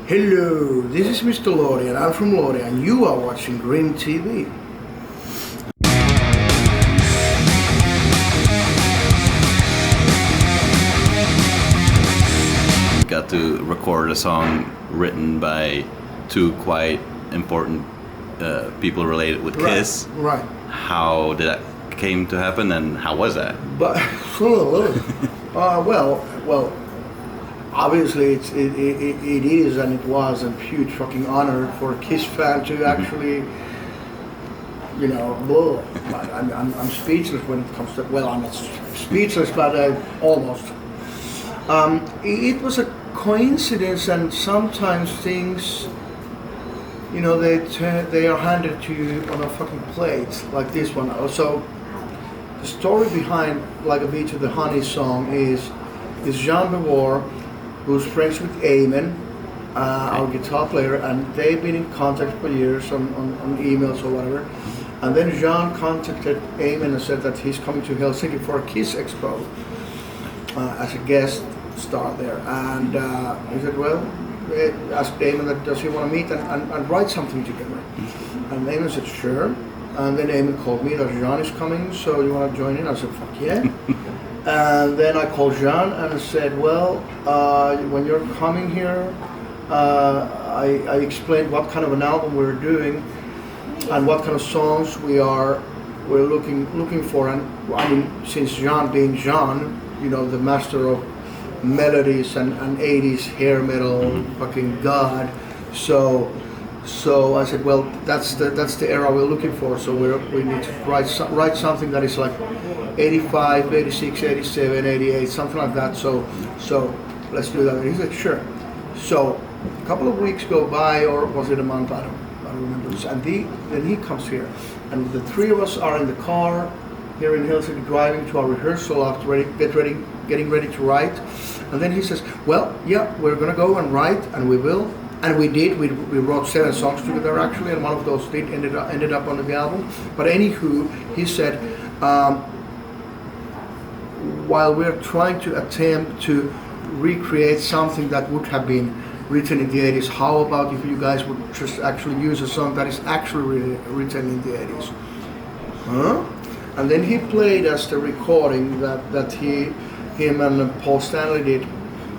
Hello, this is Mr. Lordi and I'm from Lordi and you are watching GRIMM TV. Got to record a song written by two quite important people related with Kiss. Right. How did that came to happen and how was that? But well, obviously it is and it was a huge fucking honor for a Kiss fan to actually, you know, blow. I'm speechless when it comes to, well, I'm not speechless, but almost. It was a coincidence, and sometimes things, you know, they are handed to you on a fucking plate, like this one. Also, the story behind Like a Bee to the Honey song is Jean Bewar, who's friends with Eamon, our guitar player, and they've been in contact for years on emails or whatever. And then Jean contacted Eamon and said that he's coming to Helsinki for a Kiss Expo as a guest star there. And he said, well, asked Eamon that does he want to meet and write something together. And Eamon said, sure. And then Eamon called me that Jean is coming, so you want to join in? I said, fuck yeah. And then I called Jean and said, well, when you're coming here, I explained what kind of an album we're doing and what kind of songs we're looking for. And I mean, since Jean being Jean, you know, the master of melodies and 80s hair metal, fucking god. So I said, well, that's the era we're looking for. So we need to write something that is like 85, 86, 87, 88, something like that. So let's do that. And he said, sure. So a couple of weeks go by, or was it a month? I don't remember. And then he comes here, and the three of us are in the car here in Helsinki, driving to our rehearsal after getting ready to write. And then he says, well, yeah, we're gonna go and write, and we will. And we did. We wrote 7 songs together actually, and one of those ended up on the album. But anywho, he said, while we're trying to attempt to recreate something that would have been written in the 80s, how about if you guys would just actually use a song that is actually written in the 80s? Huh? And then he played us the recording that him and Paul Stanley did,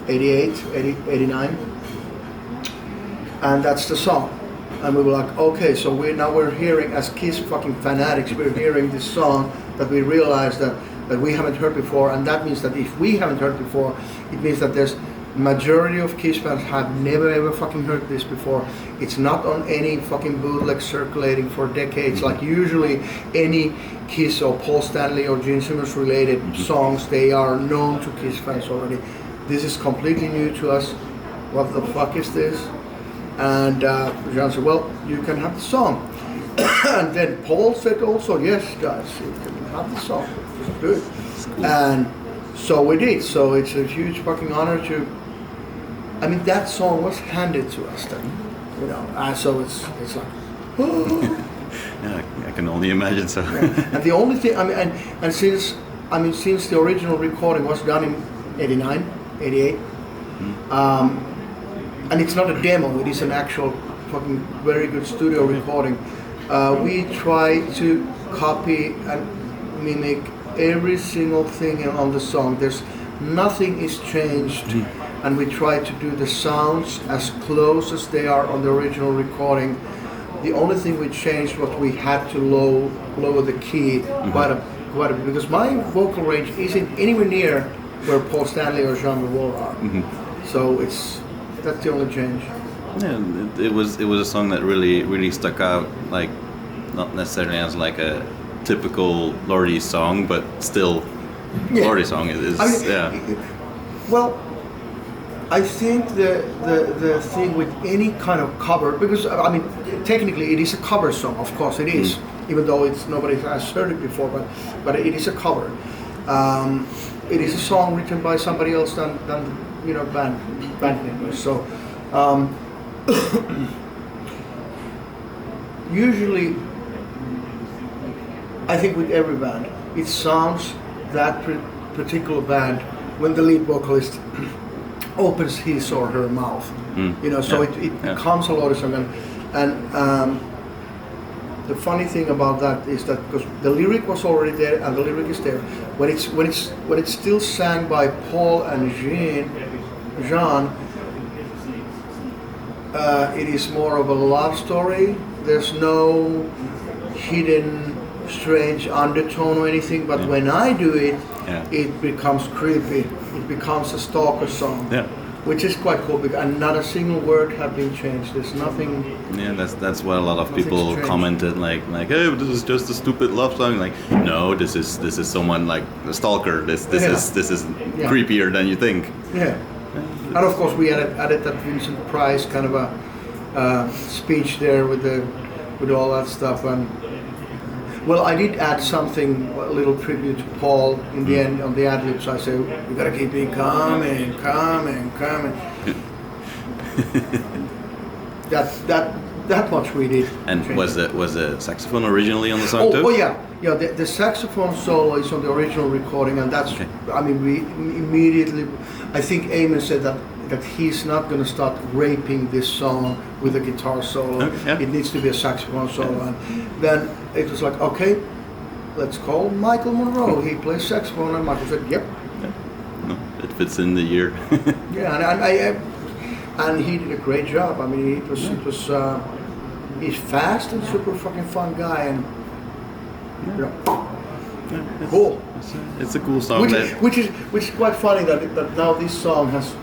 89. And that's the song. And we were like, okay, so we're hearing, as Kiss fucking fanatics, we're hearing this song that we realized that we haven't heard before. And that means that if we haven't heard before, it means that there's majority of Kiss fans have never ever fucking heard this before. It's not on any fucking bootleg circulating for decades. Like usually any Kiss or Paul Stanley or Gene Simmons related songs, they are known to Kiss fans already. This is completely new to us. What the fuck is this? And Jean said, well, you can have the song. And then Paul said also, yes, guys, you can have the song. Just do it. Cool. And so we did. So it's a huge fucking honor to, I mean, that song was handed to us then, you know. And so it's like, oh. Yeah, I can only imagine so. Yeah. And the only thing, I mean, and since the original recording was done in 89, 88, and it's not a demo, it is an actual fucking very good studio recording. We try to copy and mimic every single thing on the song. There's nothing is changed, and we try to do the sounds as close as they are on the original recording. The only thing we changed was we had to lower the key quite a bit, because my vocal range isn't anywhere near where Paul Stanley or Jean Bewar are. So that's the only change. Yeah, it was a song that really stuck out, like not necessarily as like a typical Lordi song, but still Lordi song is Well, I think the thing with any kind of cover, because I mean technically it is a cover song, of course it is, even though nobody has heard it before, but it is a cover. It is a song written by somebody else than you know, band members. So usually I think with every band it sounds that particular band when the lead vocalist opens his or her mouth. You know, so it becomes a lot of song. And the funny thing about that is that because the lyric was already there and the lyric is there, when it's still sang by Paul and Jean, it is more of a love story. There's no hidden strange undertone or anything, but when I do it, it becomes creepy. It becomes a Stalker song, which is quite cool. And not a single word have been changed. There's nothing. Yeah, that's what a lot of people commented. Like, hey, this is just a stupid love song. Like, no, this is someone like a Stalker. This is creepier than you think. Yeah. And of course, we added that Vincent Price kind of a speech there with all that stuff. And well, I did add something, a little tribute to Paul in the end on the ad-libs. I say, we gotta keep it coming. that much we did. And was the saxophone originally on the song too? Oh yeah. The saxophone solo is on the original recording, and that's. I mean, we immediately. I think Eamon said that he's not going to start raping this song with a guitar solo. It needs to be a saxophone solo, and then it was like, okay, let's call Michael Monroe. He plays saxophone, and Michael said, yep. No, it fits in the year. And he did a great job. I mean, he's fast and super fucking fun guy, and cool. It's a cool song. Which is quite funny that now this song has,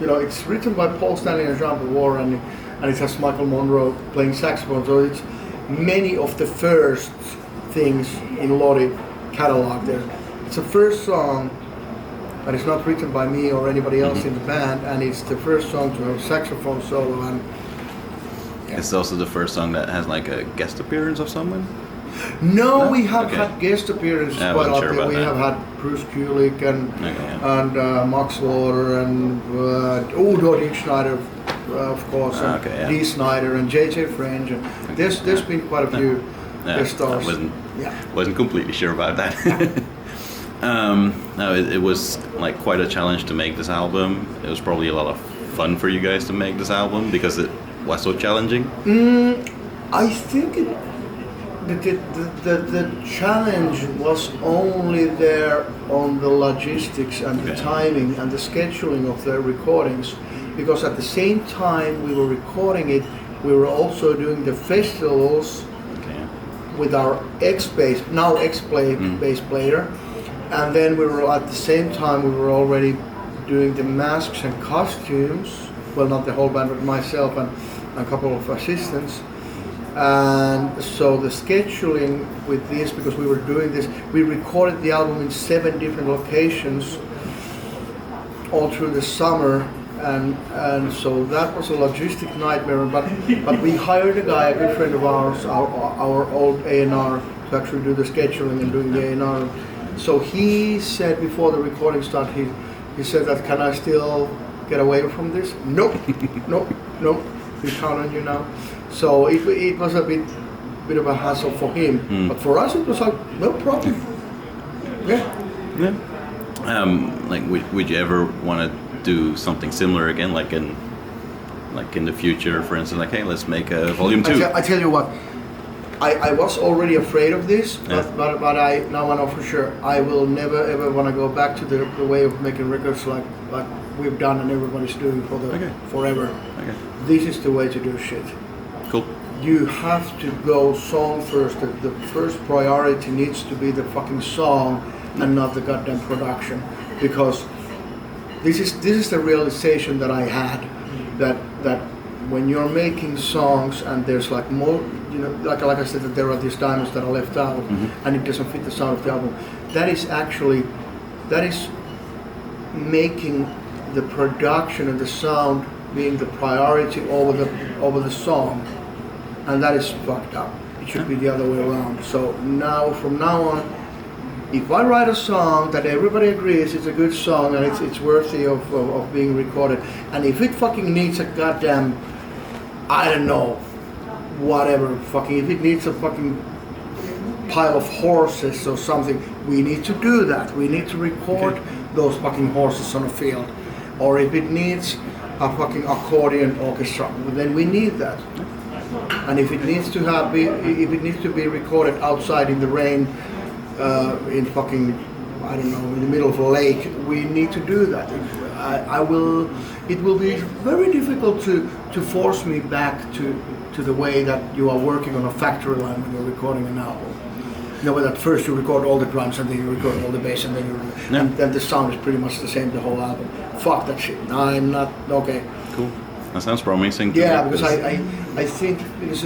it's written by Paul Stanley and Jean Beauvoir, and it has Michael Monroe playing saxophone. So it's many of the first things in Lordi catalog there. It's the first song that is not written by me or anybody else in the band, and it's the first song to have a saxophone solo. And it's also the first song that has like a guest appearance of someone. No, we have had guest appearances quite often. Sure we have had Bruce Kulick and Max Lauder and Udo Schneider, of course, and Dee Snider and JJ French. And there's been quite a few guest stars. I wasn't completely sure about that. No, it was like quite a challenge to make this album. It was probably a lot of fun for you guys to make this album because it was so challenging. I think the challenge was only there on the logistics and the timing and the scheduling of the recordings, because at the same time we were recording it, we were also doing the festivals with our ex-bass player, and then we were at the same time we were already doing the masks and costumes. Well, not the whole band, but myself and a couple of assistants. And so the scheduling with this, because we were doing this, we recorded the album in 7 different locations all through the summer, and so that was a logistic nightmare. But we hired a guy, a good friend of ours, our old A&R, to actually do the scheduling and doing the A&R. So he said before the recording started, he said that, can I still get away from this? Nope. We count on you now. So it was a bit of a hassle for him, but for us it was like no problem. Like, would you ever want to do something similar again, like in the future, for instance? Like, hey, let's make a volume 2. I tell you what, I was already afraid of this, but I now I know for sure I will never ever want to go back to the way of making records like we've done and everybody's doing for forever. This is the way to do shit. Cool. You have to go song first. The first priority needs to be the fucking song and not the goddamn production, because this is the realization that I had, that when you're making songs and there's like more, like I said, that there are these diamonds that are left out and it doesn't fit the sound of the album. That is making the production and the sound being the priority over the song, and that is fucked up. It should be the other way around. So from now on, if I write a song that everybody agrees it's a good song and it's worthy of being recorded, and if it fucking needs a goddamn, I don't know, whatever, if it needs a fucking pile of horses or something, we need to do that. We need to record those fucking horses on a field. or if it needs a fucking accordion orchestra, then we need that. And if it needs to be recorded outside in the rain, in fucking, I don't know, in the middle of a lake, we need to do that. It will be very difficult to force me back to the way that you are working on a factory line when you're recording an album. You know, that first you record all the drums and then you record all the bass and then the sound is pretty much the same the whole album. Fuck that shit. No, I'm not okay. Cool. That sounds promising. Yeah, because I think because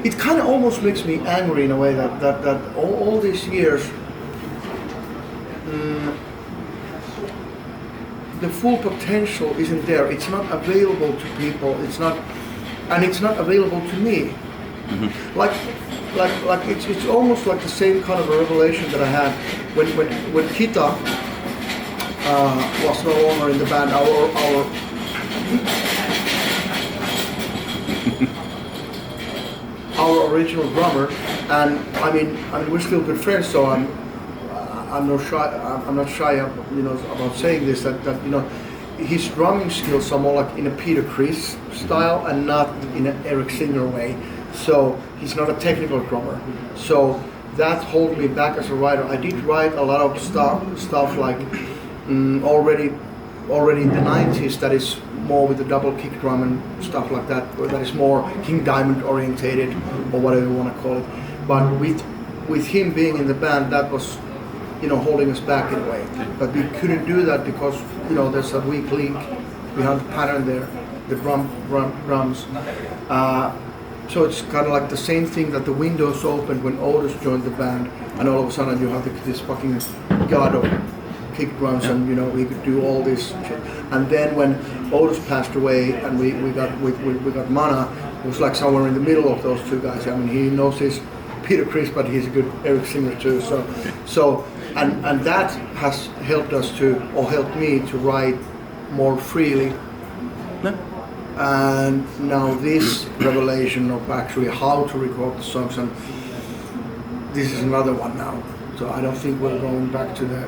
it kind of almost makes me angry in a way that all these years the full potential isn't there. It's not available to people. It's not available to me. Mm-hmm. Like it's almost like the same kind of a revelation that I had when Kita was no longer in the band. Our original drummer, and I mean we're still good friends, so I'm not shy about saying this, that his drumming skills are more like in a Peter Criss style and not in an Eric Singer way. So he's not a technical drummer. So that holds me back as a writer. I did write a lot of stuff like already in the 90s that is more with the double kick drum and stuff like that. That is more King Diamond orientated or whatever you want to call it. But with him being in the band, that was holding us back in a way. But we couldn't do that because, there's a weak link behind the pattern there, the drums. So it's kind of like the same thing that the windows opened when Otis joined the band, and all of a sudden you have this fucking god of kick drums, and we could do all this shit. And then when Otis passed away and we got Mana, it was like somewhere in the middle of those two guys. I mean, he knows his Peter Criss, but he's a good Eric Singer too. So and that has helped helped me to write more freely. No. And now this revelation of actually how to record the songs, and this is another one now. So I don't think we're going back to the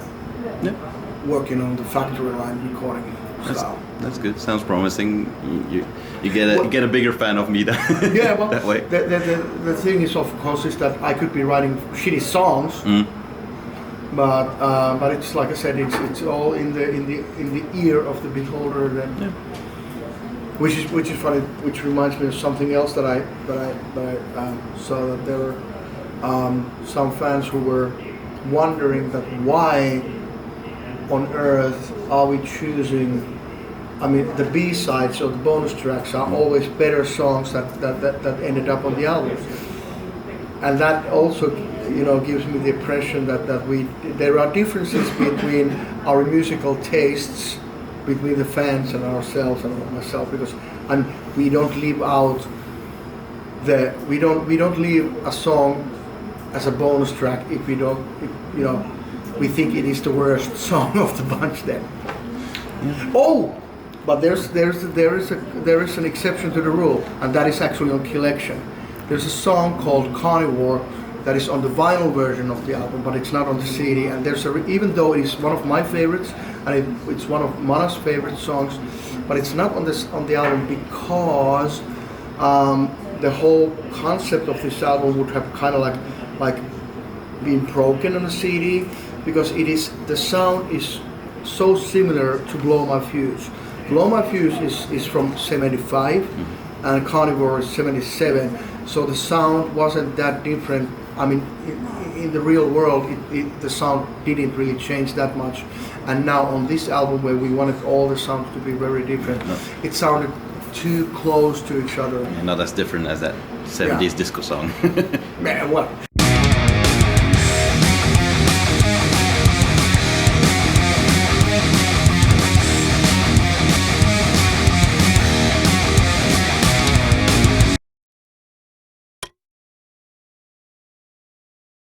working on the factory line recording style. That's good. Sounds promising. You get a bigger fan of me that well, that way. The thing is, of course, is that I could be writing shitty songs, but it's like I said, it's all in the ear of the beholder. Then, which is funny. Which reminds me of something else that I saw, that there were some fans who were wondering that why on earth are we choosing, I mean, the B-sides or the bonus tracks are always better songs that ended up on the albums. And that also, gives me the impression that there are differences between our musical tastes, between the fans and ourselves and myself, because we don't leave out we don't leave a song as a bonus track if we think it is the worst song of the bunch then. Yeah. Oh, but there is an exception to the rule, and that is actually on Killection. There's a song called Carnivore that is on the vinyl version of the album, but it's not on the CD. And even though it is one of my favorites, and it's one of Mana's favorite songs, but it's not on the album because the whole concept of this album would have kind of like been broken on the CD, because the sound is so similar to Blow My Fuse. Blow My Fuse is from 75 and Carnivore is 77, so the sound wasn't that different. I mean, in the real world, the sound didn't really change that much. And now on this album, where we wanted all the sounds to be very different, it sounded too close to each other. Not as different as that 70s disco song. Man, what?